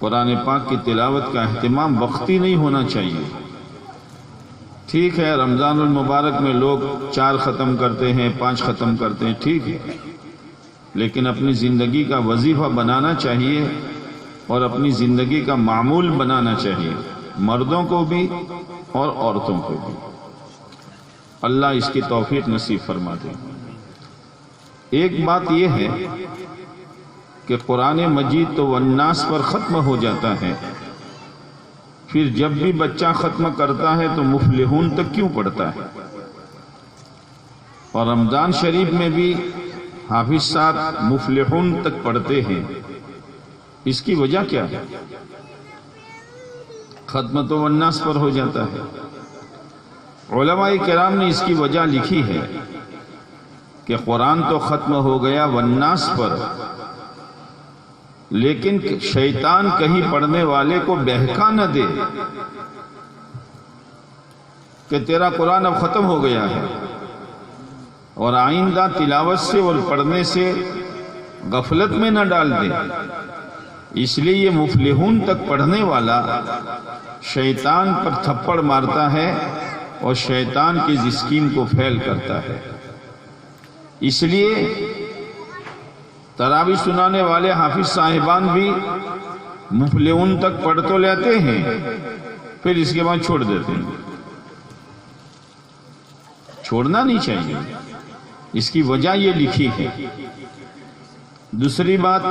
قرآن پاک کی تلاوت کا اہتمام وقتی نہیں ہونا چاہیے۔ ٹھیک ہے رمضان المبارک میں لوگ 4 ختم کرتے ہیں، 5 ختم کرتے ہیں، ٹھیک ہے، لیکن اپنی زندگی کا وظیفہ بنانا چاہیے اور اپنی زندگی کا معمول بنانا چاہیے، مردوں کو بھی اور عورتوں کو بھی۔ اللہ اس کی توفیق نصیب فرما دے۔ ایک بات یہ ہے کہ قرآن مجید تو والناس پر ختم ہو جاتا ہے، پھر جب بھی بچہ ختم کرتا ہے تو مفلحون تک کیوں پڑھتا ہے؟ اور رمضان شریف میں بھی حافظ صاحب مفلحون تک پڑھتے ہیں، اس کی وجہ کیا ہے؟ ختم تو والناس پر ہو جاتا ہے۔ علماء کرام نے اس کی وجہ لکھی ہے کہ قرآن تو ختم ہو گیا والناس پر، لیکن شیطان کہیں پڑھنے والے کو بہکا نہ دے کہ تیرا قرآن اب ختم ہو گیا ہے، اور آئندہ تلاوت سے اور پڑھنے سے غفلت میں نہ ڈال دے۔ اس لیے یہ مفلحون تک پڑھنے والا شیطان پر تھپڑ مارتا ہے اور شیطان کی اسکیم کو فیل کرتا ہے۔ اس لیے تراویح سنانے والے حافظ صاحبان بھی مفلحون تک پڑھ تو لیتے ہیں، پھر اس کے بعد چھوڑ دیتے ہیں۔ چھوڑنا نہیں چاہیے، اس کی وجہ یہ لکھی ہے۔ دوسری بات،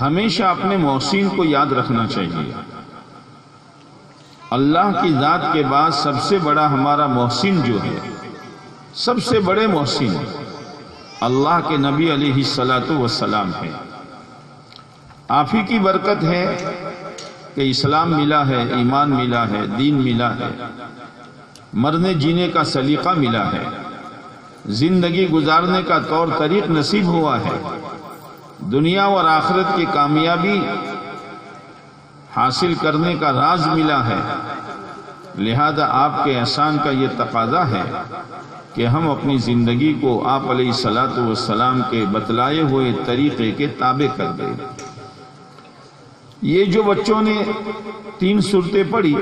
ہمیشہ اپنے محسن کو یاد رکھنا چاہیے۔ اللہ کی ذات کے بعد سب سے بڑا ہمارا محسن جو ہے، سب سے بڑے محسن اللہ کے نبی علیہ السلام ہے۔ آپ ہی کی برکت ہے کہ اسلام ملا ہے، ایمان ملا ہے، دین ملا ہے، مرنے جینے کا سلیقہ ملا ہے، زندگی گزارنے کا طور طریق نصیب ہوا ہے، دنیا اور آخرت کی کامیابی حاصل کرنے کا راز ملا ہے۔ لہذا آپ کے احسان کا یہ تقاضا ہے کہ ہم اپنی زندگی کو آپ علیہ السلام کے بتلائے ہوئے طریقے کے تابع کر دیں۔ یہ جو بچوں نے 3 سورتیں پڑھی،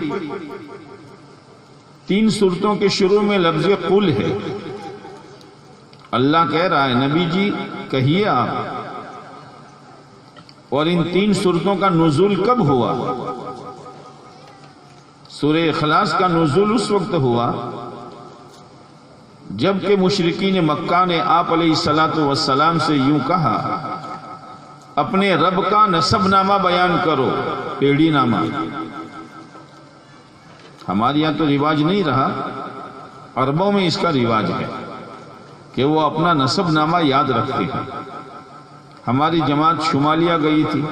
3 سورتوں کے شروع میں لفظ قل ہے۔ اللہ کہہ رہا ہے نبی جی کہیے آپ، اور ان 3 سورتوں کا نزول کب ہوا؟ سورہ اخلاص کا نزول اس وقت ہوا جبکہ مشرکین مکہ نے آپ علیہ السلام سے یوں کہا، اپنے رب کا نسب نامہ بیان کرو، پیڑی نامہ۔ ہمارے یہاں تو رواج نہیں رہا، عربوں میں اس کا رواج ہے کہ وہ اپنا نسب نامہ یاد رکھتے ہیں۔ ہماری جماعت شمالیہ گئی تھی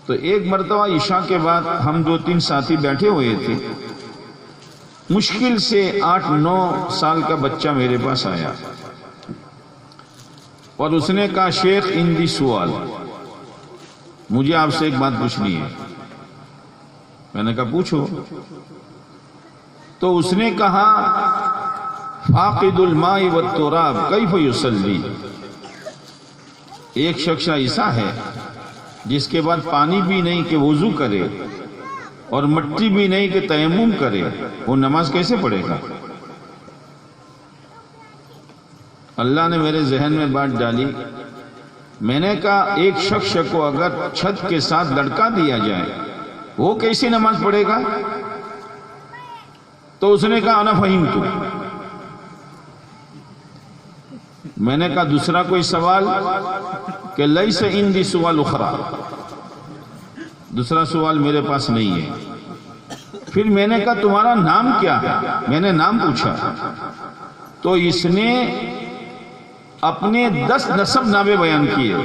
تو ایک مرتبہ عشاء کے بعد ہم 2-3 ساتھی بیٹھے ہوئے تھے، مشکل سے 8-9 سال کا بچہ میرے پاس آیا اور اس نے کہا شیخ اندی سوال، مجھے آپ سے ایک بات پوچھنی ہے۔ میں نے کہا پوچھو۔ تو اس نے کہا فاقد الماء والتراب کیف یصلی، ایک شخص ایسا ہے جس کے بعد پانی بھی نہیں کہ وضو کرے اور مٹی بھی نہیں کہ تیمم کرے، وہ نماز کیسے پڑھے گا؟ اللہ نے میرے ذہن میں بات ڈالی، میں نے کہا ایک شخص کو اگر چھت کے ساتھ لڑکا دیا جائے وہ کیسی نماز پڑھے گا؟ تو اس نے کہا انا فہمت۔ میں نے کہا دوسرا کوئی سوال؟ کہ لیس عندی سوال اخرى، دوسرا سوال میرے پاس نہیں ہے۔ پھر میں نے کہا تمہارا نام کیا ہے؟ میں نے نام پوچھا تو اس نے اپنے 10 نسب نامے بیان کیے،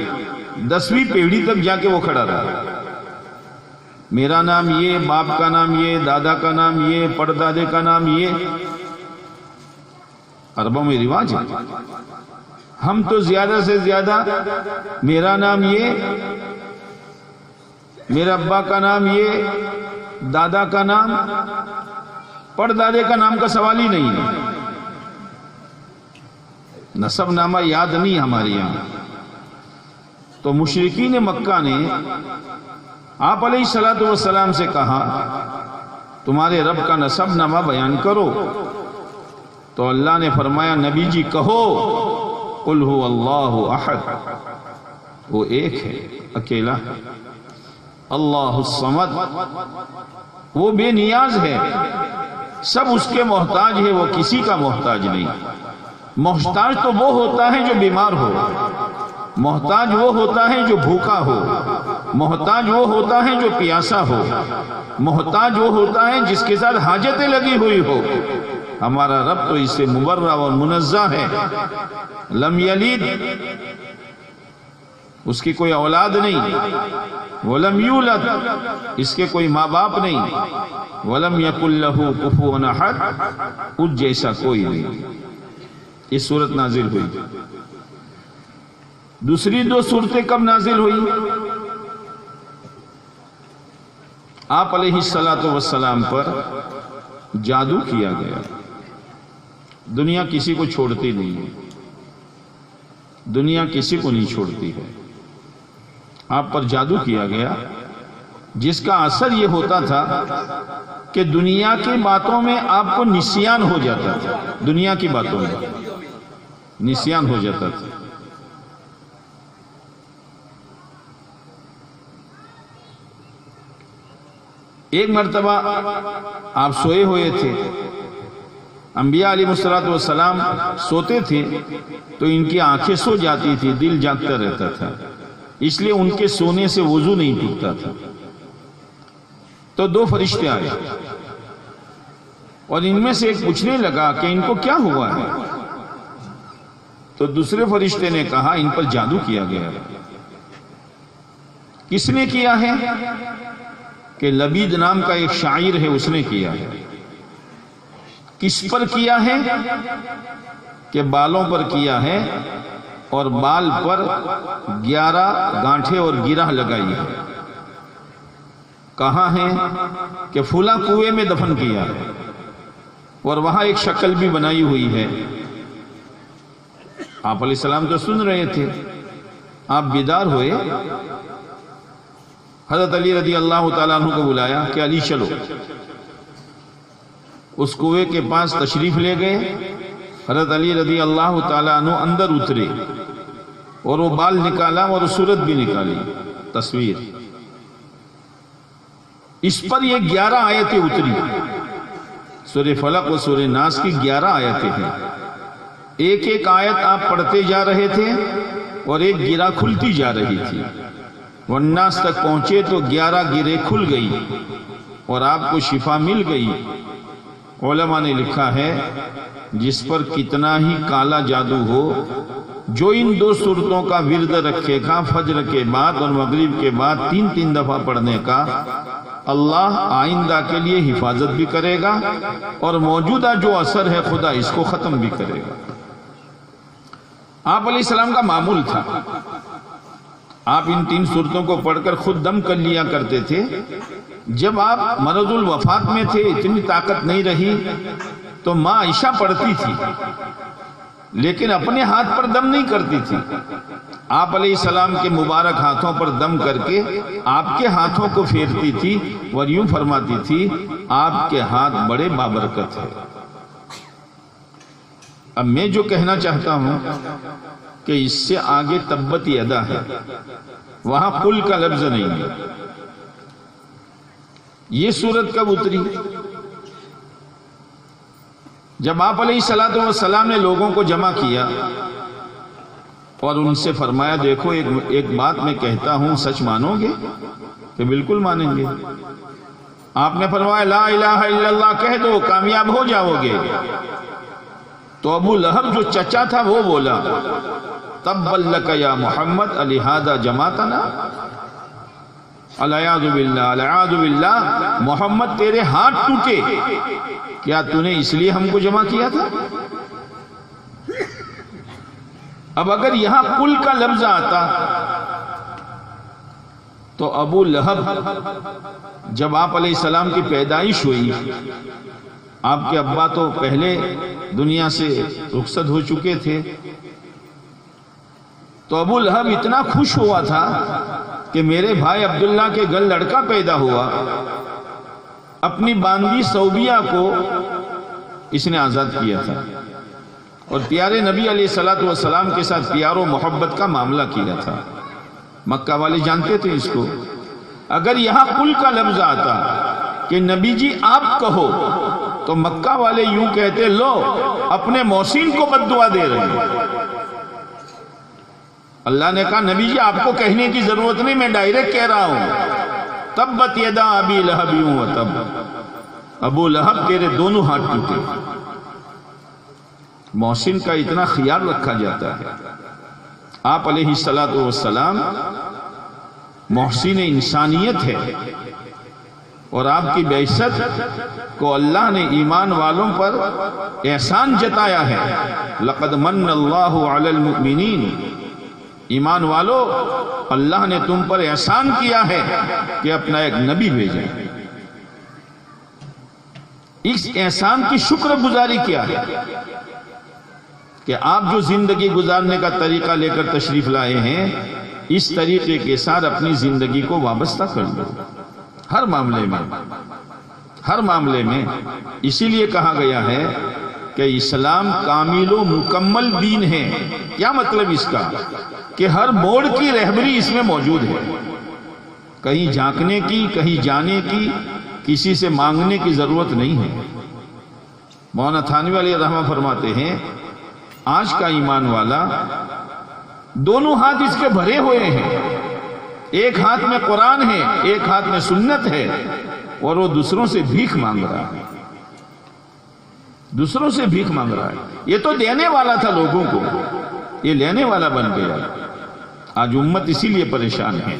10ویں پیڑھی تک جا کے وہ کھڑا رہا۔ میرا نام یہ، باپ کا نام یہ، دادا کا نام یہ، پردادے کا نام یہ۔ عربوں میں رواج ہے، ہم تو زیادہ سے زیادہ میرا نام یہ، میرے ابا کا نام یہ، دادا کا نام، پردادے کا نام کا سوال ہی نہیں ہے۔ نسب نامہ یاد نہیں ہمارے یہاں۔ تو مشرکین مکہ نے آپ علیہ الصلوۃ والسلام سے کہا تمہارے رب کا نسب نامہ بیان کرو، تو اللہ نے فرمایا نبی جی کہو قل هو اللہ احد، وہ ایک ہے، اکیلا ہے، اللہ الصمد، وہ بے نیاز ہے، سب اس کے محتاج ہے، وہ کسی کا محتاج نہیں۔ محتاج تو وہ ہوتا ہے جو بیمار ہو، محتاج وہ ہوتا ہے جو بھوکا ہو، محتاج وہ ہوتا ہے جو پیاسا ہو، محتاج وہ ہوتا ہے جس کے ساتھ حاجتیں لگی ہوئی ہو۔ ہمارا رب تو اس سے مبرہ اور منزہ ہے۔ لم یلد، اس کی کوئی اولاد نہیں، ولم یولد، اس کے کوئی ماں باپ نہیں، ولم یکن لہ کفوا احد، اس جیسا کوئی نہیں۔ یہ سورت نازل ہوئی۔ دوسری دو صورتیں کب نازل ہوئی؟ آپ علیہ الصلوۃ والسلام پر جادو کیا گیا۔ دنیا کسی کو چھوڑتی نہیں ہے، دنیا کسی کو نہیں چھوڑتی ہے۔ آپ پر جادو کیا گیا جس کا اثر یہ ہوتا تھا کہ دنیا کی باتوں میں آپ کو نسیان ہو جاتا تھا، دنیا کی باتوں میں نسیان ہو جاتا تھا۔ ایک مرتبہ آپ سوئے ہوئے تھے، انبیاء علیہ الصلوۃ والسلام سوتے تھے تو ان کی آنکھیں سو جاتی تھی، دل جاگتا رہتا تھا، اس لیے ان کے سونے سے وضو نہیں ٹوٹتا تھا۔ تو دو فرشتے آئے اور ان میں سے ایک پوچھنے لگا کہ ان کو کیا ہوا ہے؟ تو دوسرے فرشتے نے کہا ان پر جادو کیا گیا ہے۔ کس نے کیا ہے؟ کہ لبید نام کا ایک شاعر ہے، اس نے کیا ہے۔ کس پر کیا ہے؟ کہ بالوں پر کیا ہے اور بال پر 11 گانٹھیں اور گرہ لگائی ہے۔ کہاں ہے؟ کہ فلاں کنویں میں دفن کیا ہے اور وہاں ایک شکل بھی بنائی ہوئی ہے۔ آپ علیہ السلام تو سن رہے تھے، آپ بیدار ہوئے، حضرت علی رضی اللہ تعالیٰ عنہ کو بلایا کہ علی چلو۔ اس کنویں کے پاس تشریف لے گئے، حضرت علی رضی اللہ تعالیٰ عنہ اندر اترے اور وہ بال نکالا اور صورت بھی نکالی، تصویر۔ اس پر یہ 11 آیتیں اتری، سورہ فلق و سورہ ناس کی 11 آیتیں ہیں۔ ایک ایک آیت آپ پڑھتے جا رہے تھے اور ایک گرہ کھلتی جا رہی تھی۔ والناس تک پہنچے تو 11 گرہیں کھل گئی اور آپ کو شفا مل گئی۔ علماء نے لکھا ہے جس پر کتنا ہی کالا جادو ہو، جو ان دو صورتوں کا ورد رکھے گا فجر کے بعد اور مغرب کے بعد 3 دفعہ پڑھنے کا، اللہ آئندہ کے لیے حفاظت بھی کرے گا اور موجودہ جو اثر ہے خدا اس کو ختم بھی کرے گا۔ آپ علیہ السلام کا معمول تھا، آپ ان 3 صورتوں کو پڑھ کر خود دم کر لیا کرتے تھے۔ جب آپ مرض الوفات میں تھے، اتنی طاقت نہیں رہی تو ماں عائشہ پڑھتی تھی، لیکن اپنے ہاتھ پر دم نہیں کرتی تھی۔ آپ علیہ السلام کے مبارک ہاتھوں پر دم کر کے آپ کے ہاتھوں کو پھیرتی تھی اور یوں فرماتی تھی آپ کے ہاتھ بڑے بابرکت ہیں۔ اب میں جو کہنا چاہتا ہوں کہ اس سے آگے تبت یدا ہے، وہاں قل کا لفظ نہیں ہے۔ یہ سورت کب اتری؟ جب آپ علیہ الصلوۃ والسلام نے لوگوں کو جمع کیا اور ان سے فرمایا دیکھو ایک بات میں کہتا ہوں، سچ مانو گے؟ کہ بالکل مانیں گے۔ آپ نے فرمایا لا الہ الا اللہ کہہ دو، کامیاب ہو جاؤ گے۔ تو ابو لہب جو چچا تھا وہ بولا تبا لک یا محمد لہذا جماعتنا، العیاذ باللہ العیاذ باللہ، محمد تیرے ہاتھ ٹوٹے، کیا تو نے اس لیے ہم کو جمع کیا تھا؟ اب اگر یہاں قل کا لفظ آتا تو ابو لہب جب آپ علیہ السلام کی پیدائش ہوئی، آپ کے ابا تو پہلے دنیا سے رخصت ہو چکے تھے، تو ابو لہب اتنا خوش ہوا تھا کہ میرے بھائی عبداللہ کے گھر لڑکا پیدا ہوا، اپنی باندی صوبیہ کو اس نے آزاد کیا تھا اور پیارے نبی علیہ السلام کے ساتھ پیار و محبت کا معاملہ کیا تھا۔ مکہ والے جانتے تھے اس کو۔ اگر یہاں قل کا لفظ آتا کہ نبی جی آپ کہو تو مکہ والے یوں کہتے لو اپنے محسن کو بد دعا دے رہے ہیں۔ اللہ نے کہا نبی جی آپ کو کہنے کی ضرورت نہیں، میں ڈائریکٹ کہہ رہا ہوں، تبت یدا ابی لہب و تب، ابو لہب تیرے دونوں ہاتھ ٹوٹے۔ محسن کا اتنا خیال رکھا جاتا ہے۔ آپ علیہ السلام محسن انسانیت ہے، اور آپ کی بعثت کو اللہ نے ایمان والوں پر احسان جتایا ہے۔ لقد من اللہ علی المؤمنین، ایمان والو اللہ نے تم پر احسان کیا ہے کہ اپنا ایک نبی بھیجا۔ اس احسان کی شکر گزاری کیا ہے کہ آپ جو زندگی گزارنے کا طریقہ لے کر تشریف لائے ہیں، اس طریقے کے ساتھ اپنی زندگی کو وابستہ کر دو ہر معاملے میں۔ اسی لیے کہا گیا ہے کہ اسلام کامل و مکمل دین ہے۔ کیا مطلب اس کا؟ کہ ہر موڑ کی رہبری اس میں موجود ہے، کہیں جھانکنے کی، کہیں جانے کی، کسی سے مانگنے کی ضرورت نہیں ہے۔ مولانا تھانوی علیہ رحمہ فرماتے ہیں آج کا ایمان والا دونوں ہاتھ اس کے بھرے ہوئے ہیں، ایک ہاتھ میں قرآن ہے، ایک ہاتھ میں سنت ہے، اور وہ دوسروں سے بھیک مانگ رہا ہے، دوسروں سے بھیک مانگ رہا ہے۔ یہ تو دینے والا تھا لوگوں کو، یہ لینے والا بن گیا۔ آج امت اسی لیے پریشان ہے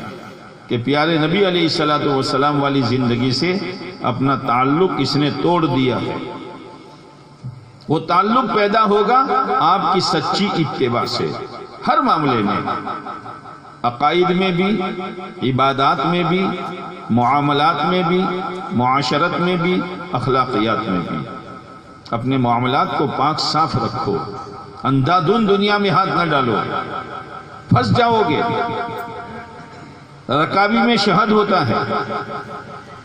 کہ پیارے نبی علیہ السلام والی زندگی سے اپنا تعلق اس نے توڑ دیا ہے۔ وہ تعلق پیدا ہوگا آپ کی سچی اتباع سے، ہر معاملے میں، عقائد میں بھی، عبادات میں بھی، معاملات میں بھی، معاشرت میں بھی، اخلاقیات میں بھی۔ اپنے معاملات کو پاک صاف رکھو، اندھا دھند دنیا میں ہاتھ نہ ڈالو، پھنس جاؤ گے۔ رکابی میں شہد ہوتا ہے،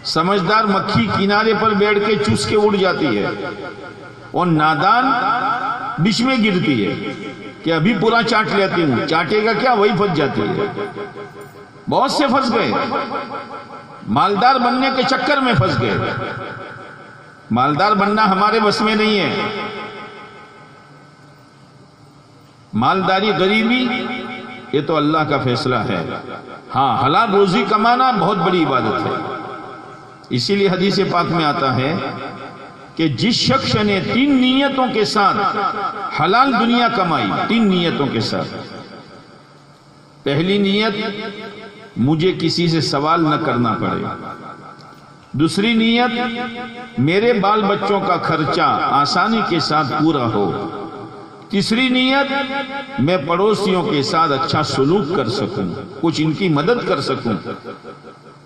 سمجھدار مکھی کنارے پر بیٹھ کے چوس کے اڑ جاتی ہے، اور نادان بیچ میں گرتی ہے کہ ابھی پورا چاٹ لیتی ہوں، چاٹے گا کیا، وہی پھنس جاتی ہے۔ بہت سے پھنس گئے، مالدار بننے کے چکر میں پھنس گئے۔ مالدار بننا ہمارے بس میں نہیں ہے۔ مالداری، غریبی، یہ تو اللہ کا فیصلہ ہے۔ ہاں، حلال روزی کمانا بہت بڑی عبادت ہے۔ اسی لیے حدیث پاک میں آتا ہے کہ جس شخص نے 3 نیتوں کے ساتھ حلال دنیا کمائی، 3 نیتوں کے ساتھ۔ پہلی نیت، مجھے کسی سے سوال نہ کرنا پڑے۔ دوسری نیت، میرے بال بچوں کا خرچہ آسانی کے ساتھ پورا ہو۔ تیسری نیت، میں پڑوسیوں کے ساتھ اچھا سلوک کر سکوں، کچھ ان کی مدد کر سکوں۔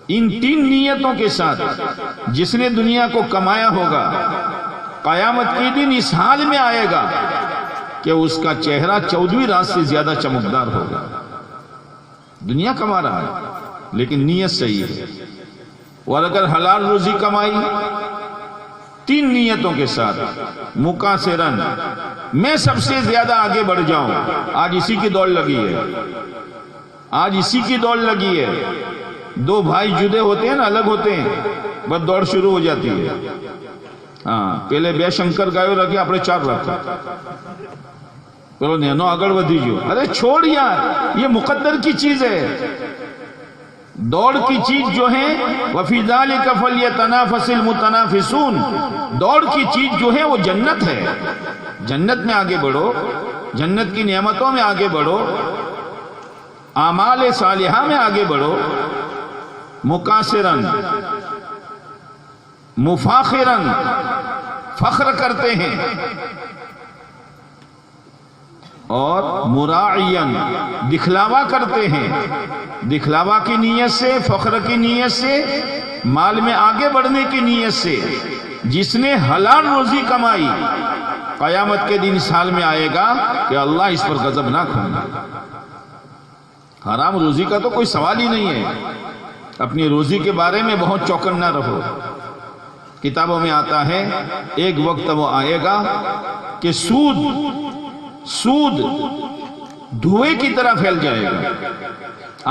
ان 3 نیتوں کے ساتھ جس نے دنیا کو کمایا ہوگا، قیامت کے دن اس حال میں آئے گا کہ اس کا چہرہ 14ویں رات سے زیادہ چمکدار ہوگا۔ دنیا کما رہا ہے لیکن نیت صحیح ہے۔ اور اگر حلال روزی کمائی 3 نیتوں کے ساتھ، مکاسرن، میں سب سے زیادہ آگے بڑھ جاؤں۔ آج اسی کی دوڑ لگی ہے، آج اسی کی دوڑ لگی ہے۔ 2 بھائی جدے ہوتے ہیں نا، الگ ہوتے ہیں، بس دوڑ شروع ہو جاتی ہے۔ ہاں، پہلے بے شنکر گایو رکھے، اپنے 4 رکھا، چلو نینو آگڑ ودھی جو۔ ارے چھوڑ یار، یہ مقدر کی چیز ہے۔ دوڑ کی چیز جو ہے وَفِي ذَلِكَ فَلْيَتَنَافَسِ الْمُتَنَافِسُونَ، دوڑ کی چیز جو ہے وہ جنت ہے۔ جنت میں آگے بڑھو، جنت کی نعمتوں میں آگے بڑھو، اعمال صالحہ میں آگے بڑھو۔ مکاسرن، مفاخرن، فخر کرتے ہیں، اور مراعین، دکھلاوا کرتے ہیں۔ دکھلاوا کی نیت سے، فخر کی نیت سے، مال میں آگے بڑھنے کی نیت سے۔ جس نے حلال روزی کمائی، قیامت کے دن اس حال میں آئے گا کہ اللہ اس پر غضب نہ کرنا۔ حرام روزی کا تو کوئی سوال ہی نہیں ہے. اپنی روزی کے بارے میں بہت چوکنا رہو. کتابوں میں آتا ہے ایک وقت وہ آئے گا کہ سود دھوئے کی طرح پھیل جائے گا.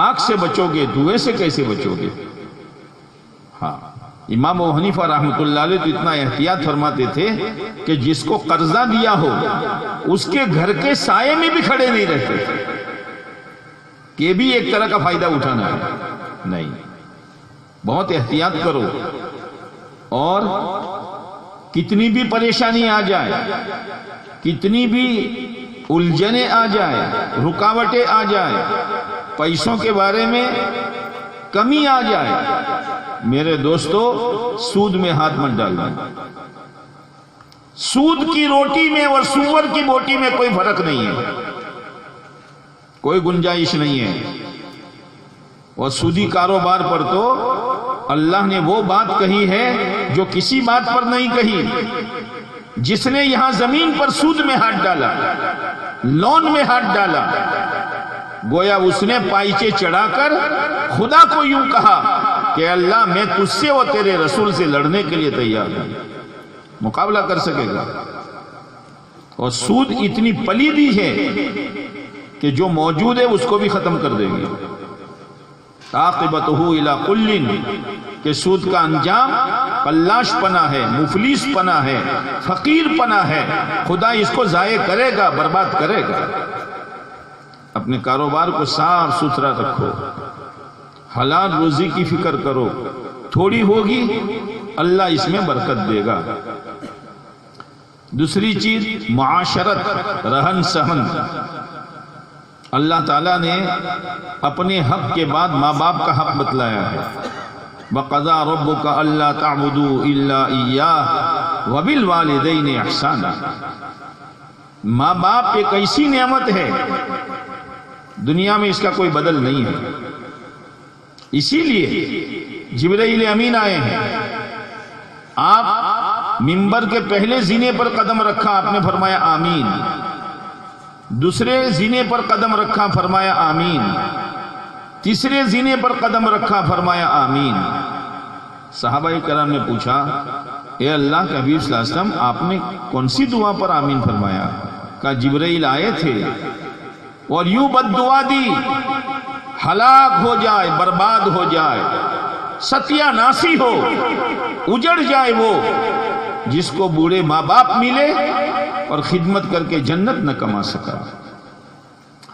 آگ سے بچو گے، دھوئے سے کیسے بچو گے؟ ہاں، امام ابو حنیفہ رحمۃ اللہ علیہ تو اتنا احتیاط فرماتے تھے کہ جس کو قرضہ دیا ہو اس کے گھر کے سائے میں بھی کھڑے نہیں رہتے تھے کہ بھی ایک طرح کا فائدہ اٹھانا ہے. نہیں، بہت احتیاط کرو. اور کتنی بھی پریشانی آ جائے، کتنی بھی الجھنیں آ جائے، رکاوٹیں آ جائے، پیسوں کے بارے میں کمی آ جائے، میرے دوستو سود میں ہاتھ مت ڈالنا. سود کی روٹی میں اور سور کی بوٹی میں کوئی فرق نہیں ہے، کوئی گنجائش نہیں ہے. اور سودی کاروبار پر تو اللہ نے وہ بات کہی ہے جو کسی بات پر نہیں کہی. جس نے یہاں زمین پر سود میں ہاتھ ڈالا، لون میں ہاتھ ڈالا، گویا اس نے پائچے چڑھا کر خدا کو یوں کہا کہ اللہ میں تجھ سے اور تیرے رسول سے لڑنے کے لیے تیار ہوں. مقابلہ کر سکے گا؟ اور سود اتنی پلیدی ہے کہ جو موجود ہے اس کو بھی ختم کر دے گی. عاقبتہ الی کل، کہ سود کا انجام قلاش پنا ہے، مفلس پنا ہے، فقیر پنا ہے. خدا اس کو ضائع کرے گا، برباد کرے گا. اپنے کاروبار کو صاف ستھرا رکھو، حلال روزی کی فکر کرو. تھوڑی ہوگی اللہ اس میں برکت دے گا. دوسری چیز معاشرت، رہن سہن. اللہ تعالیٰ نے اپنے حق کے بعد ماں باپ کا حق بتلایا ہے. وَقَضَىٰ رَبُّكَ أَلَّا تَعْبُدُوا إِلَّا إِيَّاهُ وَبِالْوَالِدَيْنِ إِحْسَانًا. ماں باپ ایک ایسی نعمت ہے دنیا میں اس کا کوئی بدل نہیں ہے. اسی لیے جبرائیل امین آئے ہیں. آپ منبر کے پہلے زینے پر قدم رکھا، آپ نے فرمایا آمین. دوسرے زینے پر قدم رکھا، فرمایا آمین. تیسرے زینے پر قدم رکھا، فرمایا آمین. صحابہ کرام نے پوچھا اے اللہ کے حبیب صلی اللہ علیہ وسلم آپ نے کون سی دعا پر آمین فرمایا؟ کہا جبرائیل آئے تھے اور یوں بد دعا دی ہلاک ہو جائے، برباد ہو جائے، ستیہ ناسی ہو، اجڑ جائے وہ جس کو بوڑھے ماں باپ ملے اور خدمت کر کے جنت نہ کما سکا.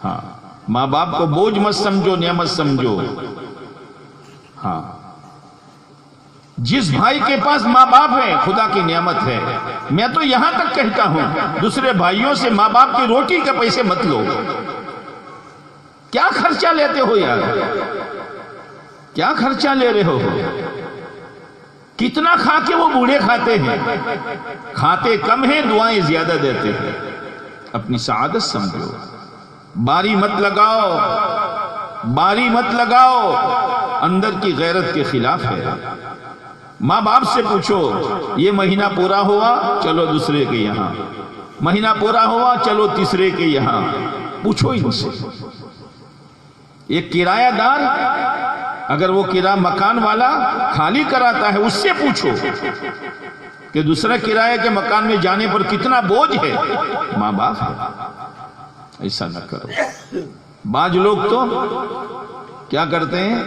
ہاں، ماں باپ کو بوجھ مت سمجھو، نعمت سمجھو. ہاں، جس بھائی کے پاس ماں باپ ہے خدا کی نعمت ہے. میں تو یہاں تک کہتا ہوں دوسرے بھائیوں سے ماں باپ کی روٹی کے پیسے مت لو. کیا خرچہ لیتے ہو یار؟ کیا خرچہ لے رہے ہو؟ کتنا کھا کے وہ بوڑھے کھاتے ہیں، کھاتے کم ہیں، دعائیں زیادہ دیتے ہیں. اپنی سعادت سمجھو. باری مت لگاؤ، باری مت لگاؤ، اندر کی غیرت کے خلاف ہے. ماں باپ سے پوچھو یہ مہینہ پورا ہوا چلو دوسرے کے یہاں، مہینہ پورا ہوا چلو تیسرے کے یہاں. پوچھو ان سے. ایک کرایہ دار اگر وہ کرایہ مکان والا خالی کراتا ہے اس سے پوچھو کہ دوسرا کرایہ کے مکان میں جانے پر کتنا بوجھ ہے. ماں باپ ہے. ایسا نہ کرو. بعض لوگ تو کیا کرتے ہیں،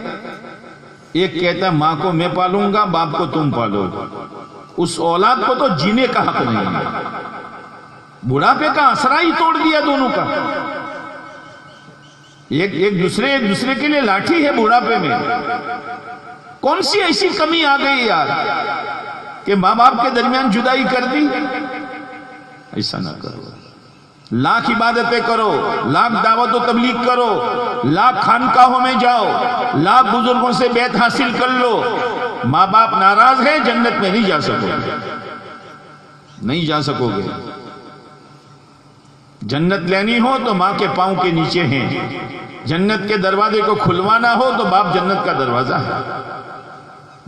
ایک کہتا ہے ماں کو میں پالوں گا، باپ کو تم پالو. اس اولاد کو تو جینے کا حق نہیں ہے. بڑھاپے کا اسرا ہی توڑ دیا دونوں کا. ایک دوسرے کے لیے لاٹھی ہے بڑھاپے میں. کون سی ایسی کمی آ گئی یار کہ ماں باپ کے درمیان جدائی کر دی؟ ایسا نہ کرو. لاکھ عبادتیں کرو، لاکھ دعوت و تبلیغ کرو، لاکھ خانقاہوں میں جاؤ، لاکھ بزرگوں سے بیعت حاصل کر لو، ماں باپ ناراض ہیں جنت میں نہیں جا سکو گے. نہیں جا سکو گے. جنت لینی ہو تو ماں کے پاؤں کے نیچے ہیں. جنت کے دروازے کو کھلوانا ہو تو باپ جنت کا دروازہ ہے.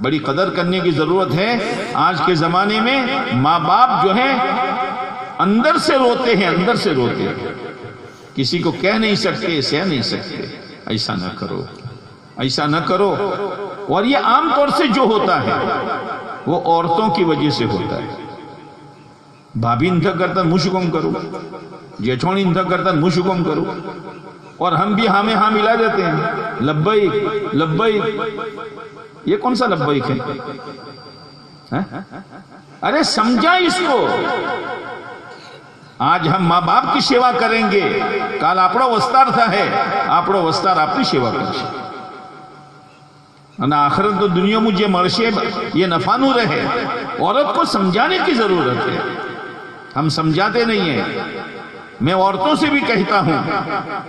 بڑی قدر کرنے کی ضرورت ہے. آج کے زمانے میں ماں باپ جو ہیں اندر سے روتے ہیں، اندر سے روتے ہیں. کسی کو کہہ نہیں سکتے، سہ نہیں سکتے. ایسا نہ کرو، ایسا نہ کرو۔ اور یہ عام طور سے جو ہوتا ہے وہ عورتوں کی وجہ سے ہوتا ہے۔ بھابھی انتھا کرتا مشکم کرو، جیٹھونی انتھا کرتا مشکم کرو، اور ہم بھی ہاں میں ہاں ملا دیتے ہیں، لبیک لبیک۔ یہ کون سا لبیک ہے؟ ارے سمجھا اس کو۔ آج ہم ماں باپ کی سیوا کریں گے، کال آپڑا وستار تھا ہے، آپڑا وستار آپ کی سیوا کرشے۔ انا آخرت تو دنیا مجھے مرشے یہ نفانو رہے۔ عورت کو سمجھانے کی ضرورت ہے، ہم سمجھاتے نہیں ہیں۔ میں عورتوں سے بھی کہتا ہوں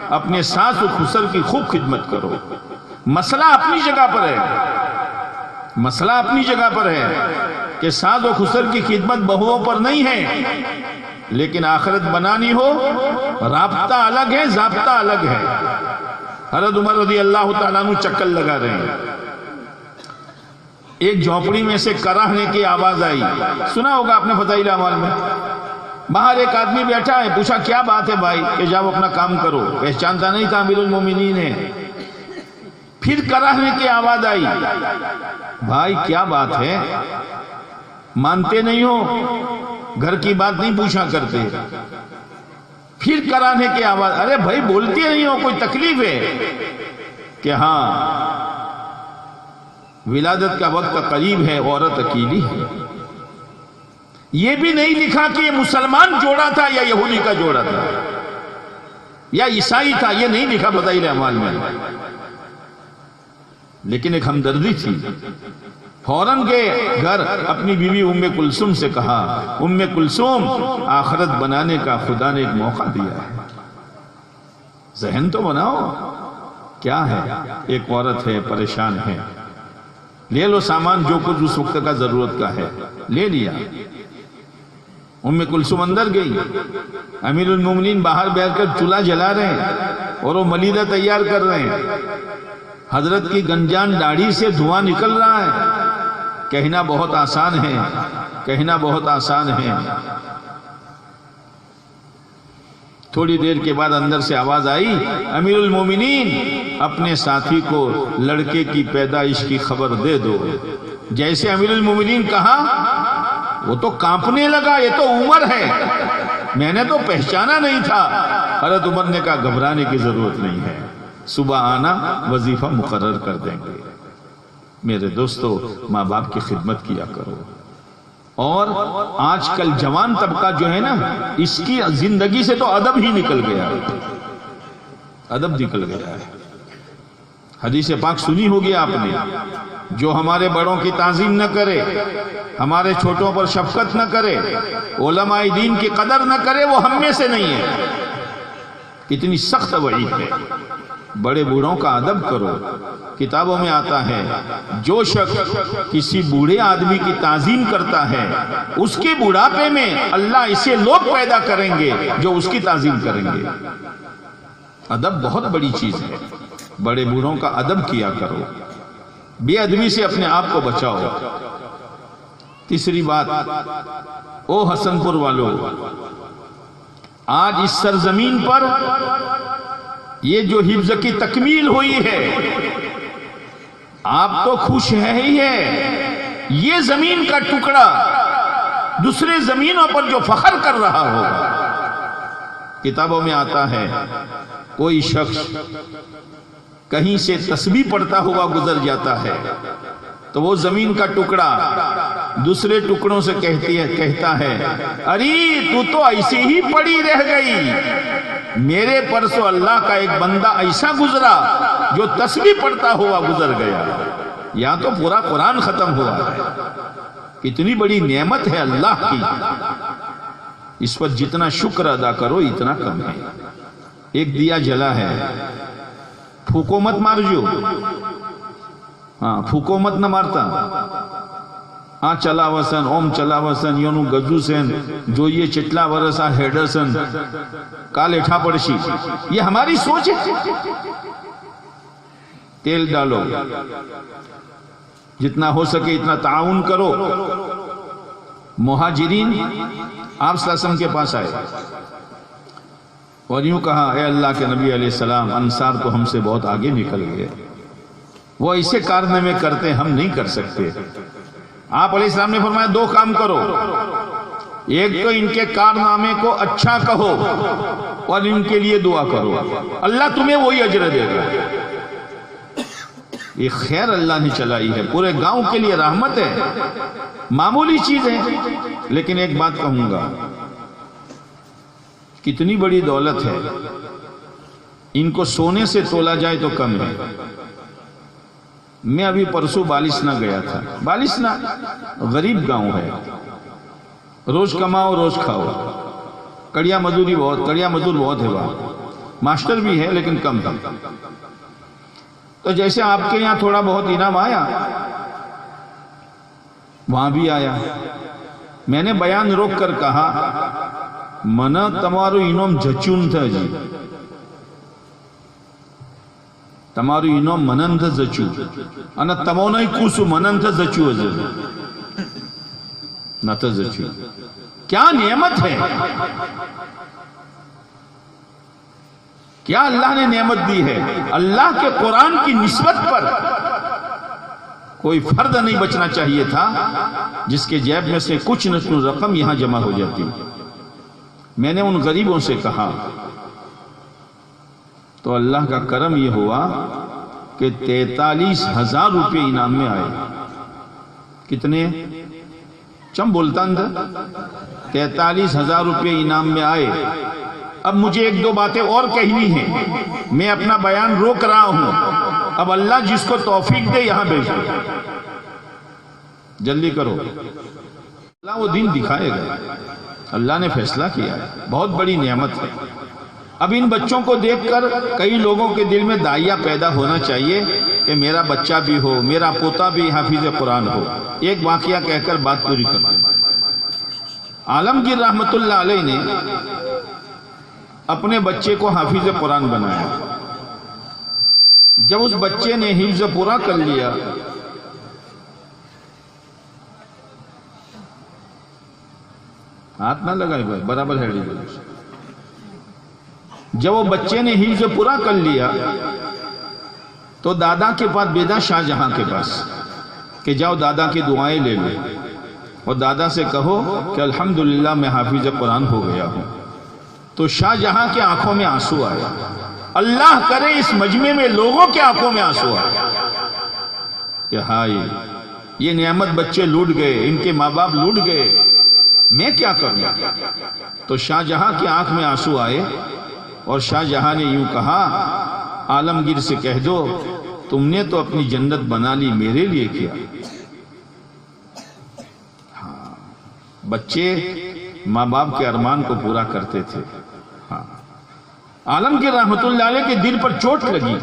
اپنے ساس و خسر کی خوب خدمت کرو۔ مسئلہ اپنی جگہ پر ہے، مسئلہ اپنی جگہ پر ہے کہ ساس و خسر کی خدمت بہوؤں پر نہیں ہے، لیکن آخرت بنانی ہو رابطہ الگ ہے، ضابطہ الگ ہے۔ حضرت عمر رضی اللہ تعالیٰ عنہ چکر لگا رہے ہیں، ایک جھونپڑی میں سے کراہنے کی آواز آئی، سنا ہوگا آپ نے فضائل اعمال میں۔ باہر ایک آدمی بیٹھا ہے، پوچھا کیا بات ہے بھائی؟ کہ جاؤ اپنا کام کرو۔ پہچانتا نہیں تھا امیر المومنین ہے۔ پھر کراہنے کی آواز آئی، بھائی کیا بات ہے؟ مانتے نہیں ہو، گھر کی بات نہیں پوچھا کرتے۔ پھر کراہنے کی آواز، ارے بھائی بولتے نہیں ہو، کوئی تکلیف ہے؟ کہ ہاں ولادت کا وقت قریب ہے، عورت اکیلی ہے۔ یہ بھی نہیں لکھا کہ یہ مسلمان جوڑا تھا یا یہودی کا جوڑا تھا یا عیسائی تھا، یہ نہیں لکھا فضائل اعمال میں، لیکن ایک ہمدردی تھی۔ فوراً کے گھر اپنی بیوی ام کلثوم سے کہا، ام کلثوم آخرت بنانے کا خدا نے ایک موقع دیا ہے، ذہن تو بناؤ۔ کیا ہے؟ ایک عورت ہے، پریشان ہے، لے لو سامان جو کچھ اس وقت کا ضرورت کا ہے، لے لیا۔ ام کلثوم اندر گئی، امیر المومنین باہر بیٹھ کر چولہا جلا رہے ہیں اور وہ ملیدہ تیار کر رہے ہیں۔ حضرت کی گنجان داڑھی سے دھواں نکل رہا ہے۔ کہنا بہت آسان ہے، کہنا بہت آسان ہے۔ تھوڑی دیر کے بعد اندر سے آواز آئی، امیر المومنین اپنے ساتھی کو لڑکے کی پیدائش کی خبر دے دو۔ جیسے امیر المومنین کہا وہ تو کانپنے لگا، یہ تو عمر ہے، میں نے تو پہچانا نہیں تھا۔ حضرت عمر نے کہا گھبرانے کی ضرورت نہیں ہے، صبح آنا، وظیفہ مقرر کر دیں گے۔ میرے دوستو، ماں باپ کی خدمت کیا کرو۔ اور آج کل جوان طبقہ جو ہے نا، اس کی زندگی سے تو ادب ہی نکل گیا، ادب نکل گیا ہے۔ حدیث پاک سنی ہوگی آپ نے، جو ہمارے بڑوں کی تعظیم نہ کرے، ہمارے چھوٹوں پر شفقت نہ کرے، علماء دین کی قدر نہ کرے، وہ ہم میں سے نہیں ہے۔ کتنی سخت وعید ہے۔ بڑے بوڑھوں کا ادب کرو۔ کتابوں میں آتا ہے جو شخص کسی بوڑھے آدمی کی تعظیم کرتا ہے، اس کے بڑھاپے میں اللہ اسے لوگ پیدا کریں گے جو اس کی تعظیم کریں گے۔ ادب بہت بڑی چیز ہے، بڑے بوڑھوں کا ادب کیا کرو، بے ادبی سے اپنے آپ کو بچاؤ۔ تیسری بات، او حسن پور والو، آج اس سرزمین پر یہ جو حفظ کی تکمیل ہوئی ہے، آپ تو خوش ہے ہی ہے، یہ زمین کا ٹکڑا دوسرے زمینوں پر جو فخر کر رہا ہوگا۔ کتابوں میں آتا ہے کوئی شخص کہیں سے تسبیح پڑھتا ہوا گزر جاتا ہے تو وہ زمین کا ٹکڑا دوسرے ٹکڑوں سے کہتا ہے، ارے تو تو ایسے ہی پڑی رہ گئی، میرے پرسوں اللہ کا ایک بندہ ایسا گزرا جو تسبیح پڑھتا ہوا گزر گیا۔ یا تو پورا قرآن ختم ہوا ہے۔ کتنی بڑی نعمت ہے اللہ کی، اس پر جتنا شکر ادا کرو اتنا کم ہے۔ ایک دیا جلا ہے، پھوکو مت مار جو، ہاں پھوکو مت نہ مارتا، ہاں چلا وسن اوم چلا وسن یونو گجو سن جو یہ چٹلا ورسا ہیڈرسن کال اٹھا پڑشی، یہ ہماری سوچ ہے۔ تیل ڈالو، جتنا ہو سکے اتنا تعاون کرو۔ مہاجرین آپ صلی اللہ علیہ وسلم کے پاس آئے، اور یوں کہا اے اللہ کے نبی علیہ السلام انصار تو ہم سے بہت آگے نکل گئے، وہ ایسے کارنامے کرتے ہم نہیں کر سکتے۔ آپ علیہ السلام نے فرمایا دو کام کرو، ایک تو ان کے کارنامے کو اچھا کہو اور ان کے لیے دعا کرو، اللہ تمہیں وہی اجر دے گا۔ یہ خیر اللہ نے چلائی ہے، پورے گاؤں کے لیے رحمت ہے، معمولی چیز ہے، لیکن ایک بات کہوں گا، کتنی بڑی دولت ہے، ان کو سونے سے تولا جائے تو کم ہے۔ میں ابھی پرسوں بالسنا گیا تھا، بالسنا غریب گاؤں ہے، روز کماؤ روز کھاؤ، کڑیا مزدور بہت ہے وہاں، ماسٹر بھی ہے لیکن کم ہے۔ تو جیسے آپ کے یہاں تھوڑا بہت انعام آیا وہاں بھی آیا۔ میں نے بیان روک کر کہا منا تمہارو انعام جچون تھا جی، تمہارو انعام منن تھا جچو، انا تمونای کوسو منن تھا جچو ازر نہ تھا جچو۔ کیا نعمت ہے، کیا اللہ نے نعمت دی ہے۔ اللہ کے قرآن کی نسبت پر کوئی فرد نہیں بچنا چاہیے تھا جس کے جیب میں سے کچھ نہ کچھ رقم یہاں جمع ہو جاتی۔ میں نے ان غریبوں سے کہا تو اللہ کا کرم یہ ہوا کہ 43,000 روپے انعام میں آئے۔ کتنے چم بولتا تھا 43,000 روپے انعام میں آئے۔ اب مجھے ایک دو باتیں اور کہنی ہیں، میں اپنا بیان روک رہا ہوں، اب اللہ جس کو توفیق دے یہاں بھیجو، جلدی کرو، اللہ وہ دین دکھائے گا، اللہ نے فیصلہ کیا ہے، بہت بڑی نعمت ہے۔ اب ان بچوں کو دیکھ کر کئی لوگوں کے دل میں داعیہ پیدا ہونا چاہیے کہ میرا بچہ بھی ہو، میرا پوتا بھی حافظ قرآن ہو۔ ایک واقعہ کہہ کر بات پوری کر دوں۔ عالمگیر رحمت اللہ علیہ نے اپنے بچے کو حافظ قرآن بنایا۔ جب اس بچے نے حفظ پورا کر لیا ہاتھ نہ لگائے بھائی، برابر ہے۔ جب وہ بچے نے حفظ پورا کر لیا تو دادا کے پاس بھیجا شاہ جہاں کے پاس کہ جاؤ دادا کی دعائیں لے لو اور دادا سے کہو کہ الحمدللہ میں حافظ قرآن ہو گیا ہوں۔ تو شاہ جہاں کی آنکھوں میں آنسو آیا، اللہ کرے اس مجمع میں لوگوں کے آنکھوں میں آنسو آیا کہ ہائے یہ نعمت بچے لوٹ گئے، ان کے ماں باپ لوٹ گئے، میں کیا کروں۔ تو شاہ جہاں کی آنکھ میں آنسو آئے اور شاہ جہاں نے یوں کہا عالمگیر سے کہہ دو تم نے تو اپنی جنت بنا لی، میرے لیے کیا۔ ہاں بچے ماں باپ کے ارمان کو پورا کرتے تھے۔ ہاں عالمگیر رحمت اللہ علیہ کے دل پر چوٹ لگی،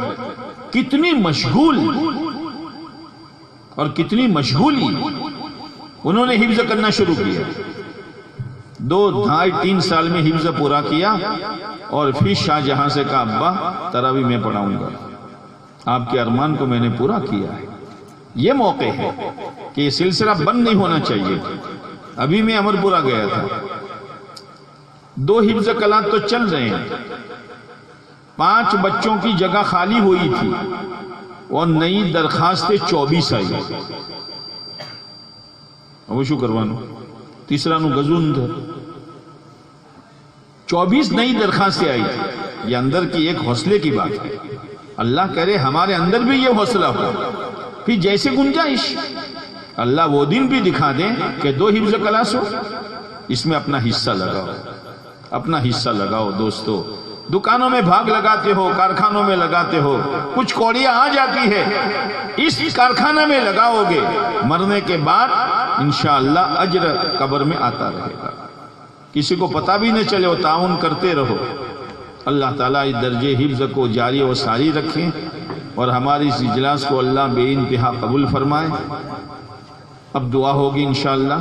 کتنی مشغول اور کتنی مشغولی، انہوں نے حفظ کرنا شروع کیا۔ 2 ڈھائی 3 سال میں حفظ پورا کیا اور پھر شاہ جہاں سے کہا ابا تراویح میں پڑھاؤں گا، آپ کے ارمان کو میں نے پورا کیا ہے۔ یہ موقع ہے کہ یہ سلسلہ بند نہیں ہونا چاہیے۔ ابھی میں امر پورا گیا تھا، 2 حفظ کلام تو چل رہے ہیں، 5 بچوں کی جگہ خالی ہوئی تھی اور نئی درخواستیں 24 آئی۔ وہ شو کروانو تیسرا نو گزون تھا، 24 نئی درخواستیں آئی تھی۔ یہ اندر کی ایک حوصلے کی بات ہے، اللہ کرے ہمارے اندر بھی یہ حوصلہ ہو، پھر جیسے گنجائش اللہ وہ دن بھی دکھا دیں کہ 2 حفظ کلاس ہو، اس میں اپنا حصہ لگاؤ، اپنا حصہ لگاؤ۔ دوستو دکانوں میں بھاگ لگاتے ہو، کارخانوں میں لگاتے ہو، کچھ کوڑیاں آ جاتی ہے، اس کارخانہ میں لگاؤ گے، مرنے کے بعد انشاءاللہ اجر قبر میں آتا رہے گا، کسی کو پتہ بھی نہ چلے، وہ تعاون کرتے رہو۔ اللہ تعالیٰ اس درجے حفظ کو جاری و ساری رکھیں اور ہماری اس اجلاس کو اللہ بے انتہا قبول فرمائے۔ اب دعا ہوگی انشاءاللہ۔